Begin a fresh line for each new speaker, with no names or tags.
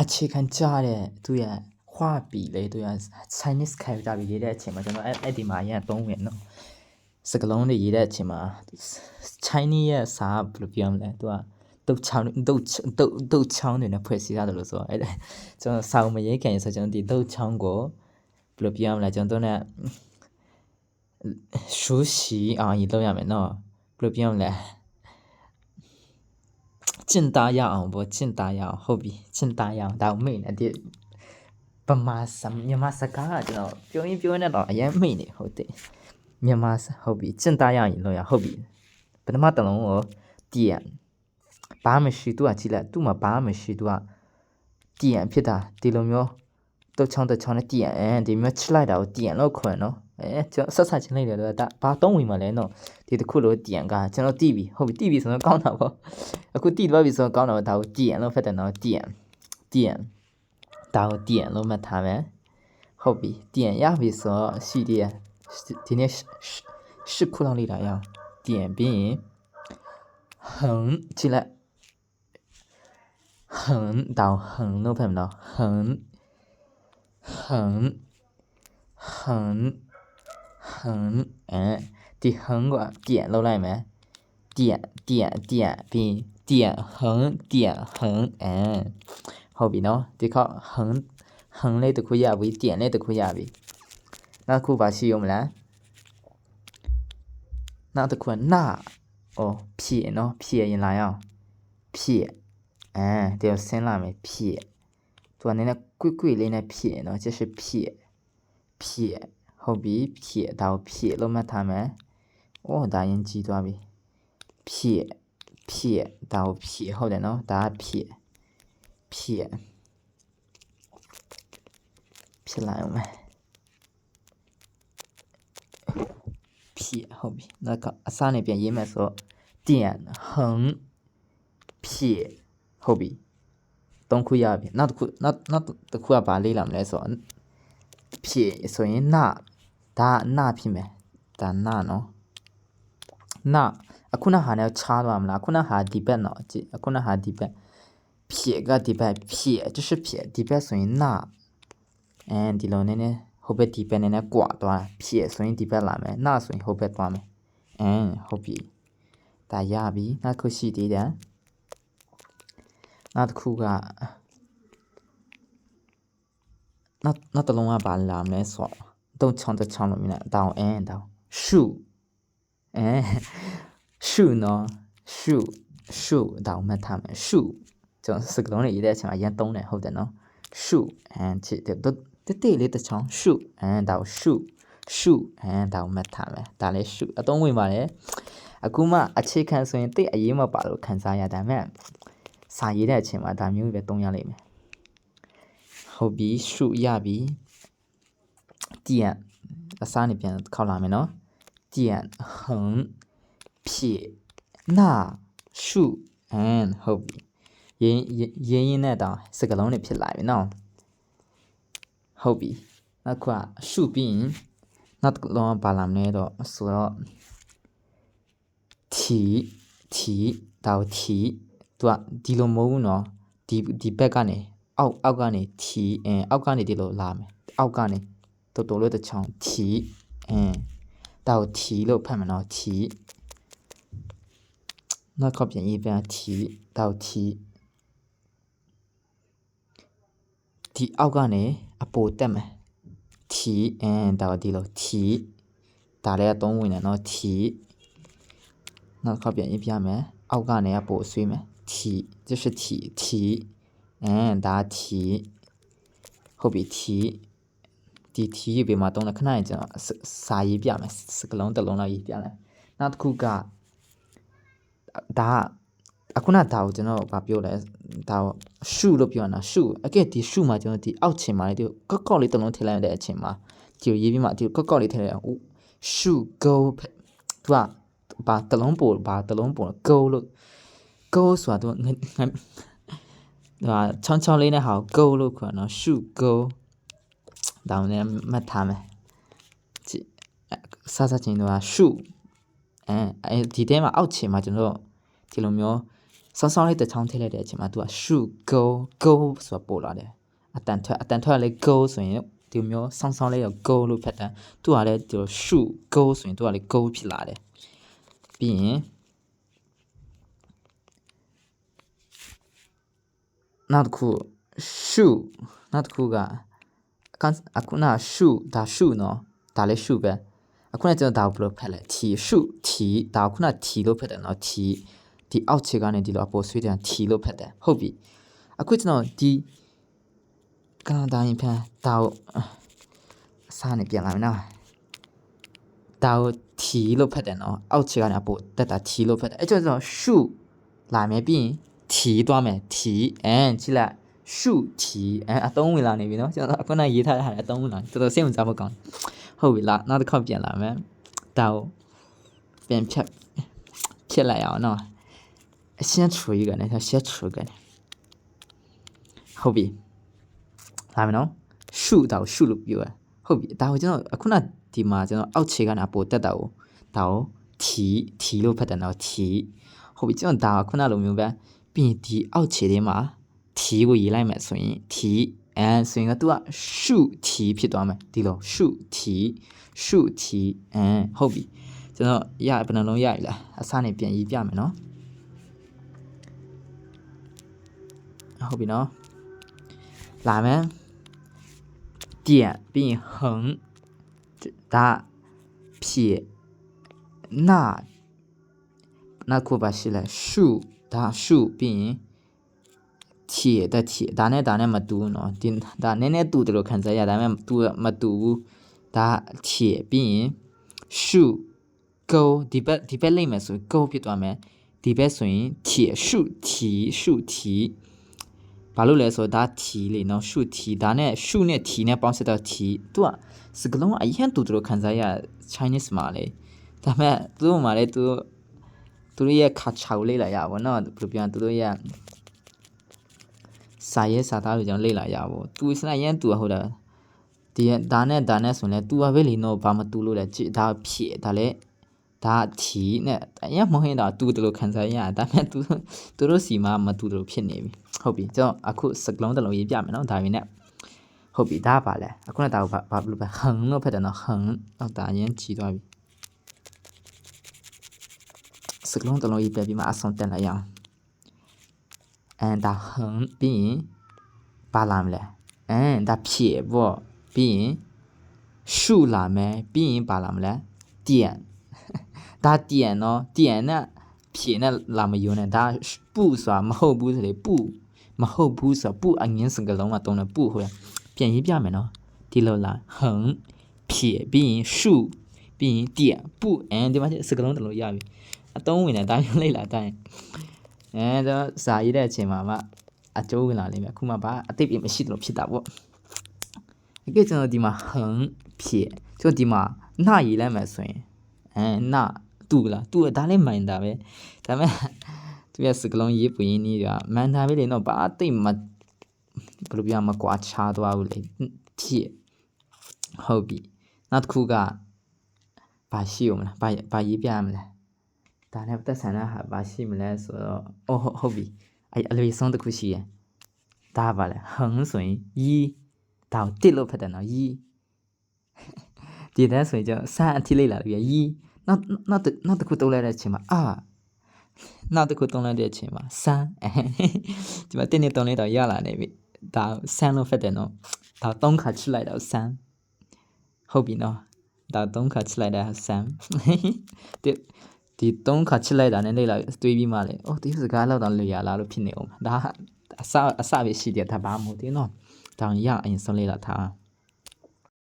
အခြေခံကြတဲ့သူရဲ့画笔လေသူရဲ့ Chinese character ရေးတဲ့အချိန်မှာကျွန်တော်အဲ့ဒီမှာအရင်သုံးဝင်နော်စကလုံးတွေရေးတဲ့အချိန်မှာ Chinese ရဲ့စာဘယ်လိုပြောမလဲသူကတုတ်ချောင်းတွေနဲ့ဖွဲ့စည်းရတယ်လို့ဆိုတော့အဲ့ကျွန်တော်စာအုပ်မရေးခင်ဆိုကျွန်တော်ဒီတုတ်ချောင်းကိုဘယ်လိုပြောမလဲကျွန်တော်တို့ ਨੇ ရှုရှိအောင်ရေးလုပ်ရမယ်နော်ဘယ်လိုပြောမလဲကျင့်သားရအောင်ပေါ့ကျင့်သားရအောင်ဟုတ်ပြီကျင့်သားရအောင်ဒါမိတ်နေဒီဗမာမြန်မာစကားကကျွန်တော်ပြောရင်ပြောနေတော့အရင်မိတ်နေဟုတ်တယ်မြန်မာဟုတ်ပြီကျင့်သားရအောင်လို့ရဟုတ်ပြီပထမတစ်လုံးကိုတည်ဘာမှမရှိသူကကြည့်လိုက်သူ့မှာဘာမှမရှိသူကတည်ဖြစ်တာဒီလိုမျိုးတုတ်ချောင်းနဲ့တည်ဒီမျိုးချလိုက်တာကိုတည်လို့ခွင်နော်ကျွန်တော်ဆက်ချင်းလိုက်တယ်တော့ဒါဘာသုံးဝင်မှာလဲနော်ဒီတစ်ခုလို့တည်ကကျွန်တော်တည်ပြီဟုတ်ပြီတည်ပြီဆိုတော့ကောင်းတာပေါ့အခုတည်သွားပြီဆိုတော့ကောင်းတာပေါ့ဒါကိုတည်လို့ဖတ်တယ်နော်တည်ဒါကိုတည်လို့မှတ်ထားမယ်ဟုတ်ပြီတည်ရပြီဆိုတော့ရှိသေးတယ်ဒီနေ့10ခုလောက်လေးတာရအောင်တည်ပြီးရင်ဟန်ကြည့်လိုက်很到很လို့ဖတ်မလို့ဒီဟန်ကပြန်လောက်လိုက်မယ်ပြန်ပြီးပြန်ဟန်ဟုတ်ပြီနော်ဒီခေါက်ဟန်လေးတစ်ခုရပြီပြန်လေးတစ်ခုရပြီနောက်တစ်ခုပါရှိရမလားနောက်တစ်ခုကနာဖြည့်နော်ဖြည့်ရင်လာရအောင်ဖြည့်这要先拉没撇，做那那贵嘞那撇呢，这是撇，后边撇到撇了嘛他们，大人记住没？撇到撇后的呢，打撇来了没？撇后边那个三那边也没说点横撇。ဟုတ်ပြီ3ခုရပြီနောက်တစ်ခုကဘာလေးလာမလဲဆိုတော့ဖြည့်ဆိုရင်နဒါနဖြစ်မယ်ဒါနနော်နအခုနဟာနဲ့ချားသွားမလားအခုနဟာဒီဘက်နော်ကြည့်အခုနဟာဒီဘက်ဖြည့်ကဒီဘက်ဖြည့်就是ဖြည့်ဒီဘက်ဆိုရင်နဒီလိုနည်းနည်းဟိုဘက်ဒီဘက်နည်းနည်းကွာသွားဖြည့်ဆိုရင်ဒီဘက်လာမယ်နဆိုရင်ဟိုဘက်သွားမယ်ဟုတ်ပြီဒါရပြီနောက်ခုရှိသေးတယ်နောက်တစ်ခုကနောက်တစ်လုံးကဘာလာမလဲဆိုတော့တုံးချောင်းလို့မြင်တာတောင်းရှုနော်ရှုတောင်းမှတ်ထားမယ်ရှုကျွန်တော်စကလုံးလေးရေးတဲ့အချိန်မှာရန်သုံးတယ်ဟုတ်တယ်နော်ရှုချစ်တဲ့တေးလေးတစ်ချောင်းရှုတောင်းရှုတောင်းမှတ်ထားမယ်ဒါလည်းရှုအသုံးဝင်ပါတယ်အခုမှအခြေခံဆိုရင်တိတ်အရေးမပါလို့ခံစားရတာမဲ့စာရေးတဲ့အချိန်မှာဒါမျိုးပဲသုံးရလိမ့်မယ်ဟုတ်ပြီရှုရပြီတည်အစားနေပြန်ခောက်လာမယ်နော်တည်ဟန်ဖြည့်နာရှုဟုတ်ပြီရင်းနဲ့တောင်စကလုံးတွေဖြစ်လာပြီနော်ဟုတ်ပြီနောက်ကရှုပြီးရင်နောက်တစ်လုံးပါလာမယ်တော့ဆိုတော့ထီတောက်ထီသူကဒီလိုမဟုတ်ဘူးနော်ဒီဘက်ကနေအောက်ကနေထီအောက်ကနေဒီလိုလာမယ်အောက်ကနေတော်လို့တစ်ချောင်းထီတောက်ထီလို့ဖတ်မယ်နော်ထီနောက်ခေါက်ပြန်ရေးပြန်ထီတောက်ထီဒီအောက်ကနေအပေါ်တက်မယ်ထီတောက်ဒီလိုထီဒါလည်းအသုံးဝင်တယ်နော်ထီနောက်ခေါက်ပြန်ရေးပြမယ်အောက်ကနေအပေါ်ဆွေးမယ်ထီ就是ထီဒါထီဟုတ်ပြီထီဒီထီရေးပြီးမှတော့ခဏရင်ကျွန်တော်စာရေးပြမယ်စကလုံးတစ်လုံးလောက်ရေးပြလိုက်နောက်တစ်ခုကဒါအခုနဒါကိုကျွန်တော်ဗာပြောလဲဒါရှုလို့ပြောတာရှုအကဲဒီရှုမှာကျွန်တော်ဒီအောက်ချင်မှာလေဒီကောက်လေးတစ်လုံးထည့်လိုက်တဲ့အချိန်မှာဒီရေးပြီးမှဒီကောက်လေးထည့်လိုက်ရှု go သူကဘာတစ်လုံးပို့ go လို့ go ဆိုတာသူငါချောင်းလေးနဲ့ဟာ go လို့ခေါ်နော်ရှု go ဒါမှလည်းမှတ်ထားမယ်စချင်းတော့ရှုဒီတဲမှာအောက်ချင်မှာကျွန်တော်ဒီလိုမျိုး ဆောင်းလေးတစ်ချောင်းထည့်လိုက်တဲ့အချိန်မှာသူက shoot go ဆိုပို့လာတယ်အတန်ထွက်လေး go ဆိုရင်ဒီမျိုးဆောင်းလေးရော go လို့ဖတ်တယ်သူကလည်းဒီ shoot go ဆိုရင်သူကလည်း go ဖြစ်လာတယ်ပြီးရင်နောက်တစ်ခု shoot နောက်တစ်ခုကအခုန shoot ဒါ shoot နော်ဒါလည်း shoot ပဲအခုနကျွန်တော်ဒါကိုဘယ်လိုဖတ်လဲ t shoot t ဒါခုန t လို့ဖတ်တယ်နော် t ဒီအောက်ခြေကနေဒီလိုအပေါ်ဆွေးတယ် t လို့ဖတ်တယ်ဟုတ်ပြီအခုကျွန်တော်ဒီကနဒါရင်ဖန်ဒါကိုအစားနေပြန်လာမယ်နော်ဒါကို t လို့ဖတ်တယ်နော်အောက်ခြေကနေအပေါ်တက်တာ t လို့ဖတ်တယ်အဲ့ကျွန်တော် shoot လာမယ်ပြီးရင် t သွားမယ် t and ကြည့်လိုက် shoot t and အသုံးဝင်လာနေပြီနော်ကျွန်တော်အခုနရေးထားတဲ့ဟာအသုံးဝင်လာတော်တော်စိတ်ဝင်စားဖို့ကောင်းဟုတ်ပြီလားနောက်တစ်ခေါက်ပြန်လာမယ်ဒါကိုပြန်ဖြတ်လိုက်အောင်နော်အရှင်းချွေကနေရှက်ချွေကနေဟုတ်ပြီလာမယ်နော် shoot ဒါကို shoot လို့ပြောရဟုတ်ပြီဒါကိုကျွန်တော်အခုနဒီမှာကျွန်တော်အောက်ခြေကနေအပေါ်တက်တာကိုဒါကို t လို့ဖတ်တယ်နော် t ဟုတ်ပြီကျွန်တော်ဒါကခုနလိုမျိုးပဲပြီးရင်ဒီအောက်ခြေထဲမှာ t ကိုရေးလိုက်မယ်ဆိုရင် t and ဆိုရင်ကသူက shoot t ဖြစ်သွားမယ်ဒီလို shoot t and ဟုတ်ပြီကျွန်တော်ရဘယ်နှလုံးရပြီလားအစားနေပြန်ရေးပြမယ်နော်ဟုတ်ပြီနော်လာမယ်点并横ဒါ撇那ခုပါရှိလဲ shoot ဒါ shoot ပြီးရင်铁的铁ဒါနဲ့မတူဘူးเนาะဒီဒါနည်းနည်းတူတယ်လို့ခံစားရဒါပေမဲ့တူမတူဘူးဒါ铁ပြီးရင် shoot go ဒီဘက်လိမ့်မယ်ဆို go ဖြစ်သွားမယ်ဒီဘက်ဆိုရင်铁 shoot ဘာလို့လဲဆိုတော့ဒါ t လေเนาะ shoot t ဒါနဲ့ shoot နဲ့ t နဲ့ပေါင်းစပ်တော့ t သူကစကလုံးအရင်တူတယ်လို့ခံစားရ Chinese မှာလေဒါပေမဲ့သူတို့မှာလေသူတို့ရဲ့ခါချောက်လေးလာရပါဘောเนาะဘယ်လိုပြောသူတို့ရဲ့စာရေးစာသားတွေကြောင့်လေ့လာရပါသူစနေရန်သူဟုတ်တယ်ဒီဒါနဲ့ဆိုရင်လည်းသူကပဲလေနော်ဘာမတူလို့လဲဒါဖြစ်ဒါလည်းဒါထီနဲ့အရင်မဟုတ်ရင်တော့တူတယ်လို့ခံစားရဒါပေမဲ့သူတို့စီမှာမတူတယ်လို့ဖြစ်နေပြီဟုတ်ပြီကျွန်တော်အခုစကလုံးတစ်လုံးရေးပြမယ်နော်ဒါပေမဲ့ဟုတ်ပြီဒါပါလဲအခုကဒါကိုဘာလို့ပဲဟန်လို့ဖတ်တယ်နော်ဟန်တော့ဒါအရင်ကြည်သွားပြီစကလုံးတစ်လုံးရေးပြပြီးမှအဆုံးတက်လိုက်ရအောင်and ဒါဟန်ပြီးရင်ပါလာမလဲand ဒါဖြစ်ပေါ့ပြီးရင်ရှုလာမယ်ပြီးရင်ပါလာမလဲ点ဒါ点နော်点နဲ့ဖြစ်နဲ့လာမယုံနဲ့ဒါပူဆိုတာမဟုတ်ဘူးဆိုလေပူမဟုတ်ဘူးဆိုပူအငင်းစကလုံးမှာတုံးတယ်ပူဟုတ်လားပြန်ရေးပြမယ်နော်ဒီလိုလားဟန်ဖြစ်ပြီးရင်ရှုပြီးရင်点ပူand ဒီမှာစကလုံးတလို့ရပြီအသုံးဝင်တယ်ဒါမျိုးလိုက်လာတိုင်းတော့စာရေးတဲ့အချိန်မှာမှအကျိုးဝင်လာလိမ့်မယ်အခုမှဘာအသိပြမရှိတယ်လို့ဖြစ်တာပေါ့အခုကျွန်တော်ဒီမှာဟန်ဖြစ်ကျွန်တော်ဒီမှာနှရေးလိုက်မယ်ဆိုရင်နှတူလားတူဒါလည်းမှန်တာပဲဒါပေမဲ့သူရဲ့စကလုံးရေးပွင့်နေကြမှန်တာပဲလေတော့ဘာအသိမဘယ်လိုပြောမကွာချားသွားဘူးလေဖြစ်ဟုတ်ပြီနောက်တစ်ခုကဘာရှိဦးမလားဘာရေးပြရမလဲဒါနဲ့ပတ်သက်ဆန္ဒဟာဘာရှိမလဲဆိုတော့ဟုတ်ပြီအလွေဆုံးတစ်ခုရှိရယ်ဒါပါလေဟန်ဆိုရင်ยีဒါကိုတစ်လို့ဖတ်တယ်နော်ยีဒီတဲ့ဆိုရင်ကျဆန်းအထိလေးလာပြီยีနောက်တစ်ခုတုံးလိုက်တဲ့အချိန်မှာနောက်တစ်ခုတုံးလိုက်တဲ့အချိန်မှာဆန်းဒီမှာတင်းနေတုံးလိုက်တော့ရလာနေပြီဒါဆန်းလို့ဖတ်တယ်နော်ဒါ3ခါချိလိုက်တော့ဆန်းဟုတ်ပြီနော်ဒါ3ခါချိလိုက်တာဆန်းဒီ3ခါချစ်လိုက်တာနဲ့လေ့လာတွေးပြီးမှလေဒီစကားလောက်တော့လေရလားလို့ဖြစ်နေအောင်ဒါအစပဲရှိတယ်ဒါဘာမှမဟုတ်သေးနော်တောင်ရအရင်ဆုံးလေ့လာထား